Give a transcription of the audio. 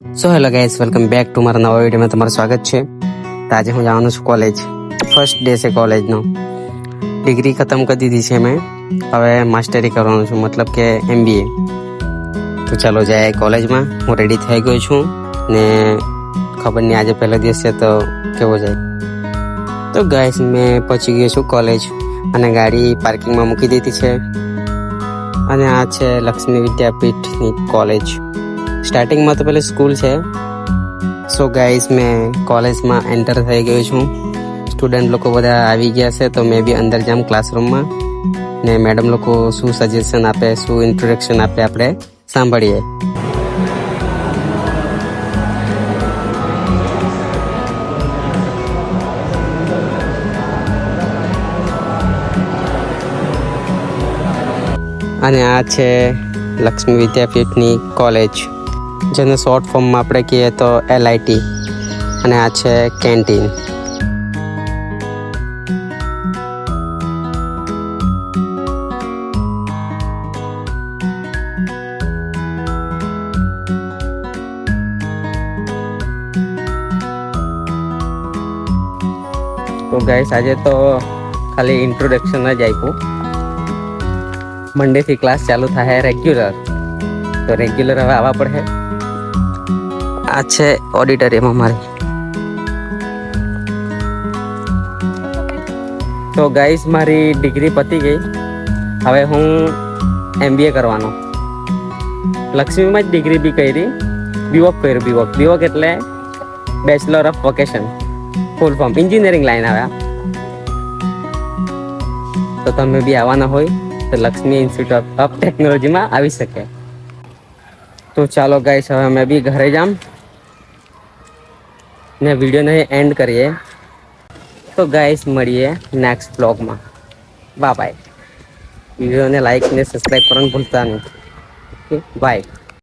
So hello guys, welcome back to મારા નવા વિડીયોમાં તમારું સ્વાગત છે. તો આજે હું જવાનું છું કોલેજ. ફર્સ્ટ ડે છે કોલેજનો. ડિગ્રી ખતમ કરી દીધી છે મેં. હવે માસ્ટરી કરવાનું છું, મતલબ કે MBA. તો ચાલો જાય કોલેજમાં. હું રેડી થઈ ગયો છું ને ખબર નહીં આજે પહેલો દિવસ છે તો કેવો જાય. તો ગાઈસ મેં પહોંચી ગયો છું કોલેજ અને ગાડી પાર્કિંગમાં મૂકી દીધી છે. અને આ છે લક્ષ્મી વિદ્યાપીઠની કોલેજ. સ્ટાર્ટિંગમાં તો પેલી સ્કૂલ છે. સો ગાઈસ મેં કોલેજમાં એન્ટર થઈ ગયો છું. સ્ટુડન્ટ લોકો બધા આવી ગયા છે તો મેં બી અંદર જામ ક્લાસરૂમમાં ને મેડમ લોકો શું સજેશન આપે, શું ઇન્ટ્રોડક્શન આપે આપણે સાંભળીએ. અને આ છે લક્ષ્મી વિદ્યાપીઠની કોલેજ, જેને શોર્ટ ફોર્મમાં આપણે કહીએ તો LIT. અને આ છે કેન્ટીન. તો ગાઈસ આજે તો ખાલી ઇન્ટ્રોડક્શન જ આપ્યું. મંડેથી ક્લાસ ચાલુ થાય રેગ્યુલર, તો રેગ્યુલર હવે આવવા પડે. આ છે ઓડિટોરિયમ અમારી. તો ગાઈસ મારી ડિગ્રી પતી ગઈ. હવે હું MBA કરવાનો. લક્ષ્મીમાં જ ડિગ્રી બી કરી, BVOC કર્યું. BVOC એટલે bachelor of vocation, full form engineering line આવ્યા. તો તમે બી આવવાના હોય તો લક્ષ્મી ઇન્સ્ટિટ્યૂટ ઓફ ટેકનોલોજીમાં આવી શકે. તો ચાલો ગાઈસ હવે મેં બી ઘરે જામ ને વિડીયોને એન્ડ કરીએ. તો ગાઈસ મળીએ નેક્સ્ટ બ્લોગમાં. બાય. વિડીયોને લાઈક ને સબસ્ક્રાઈબ કરવાનું ભૂલતા નહીં. Okay bye.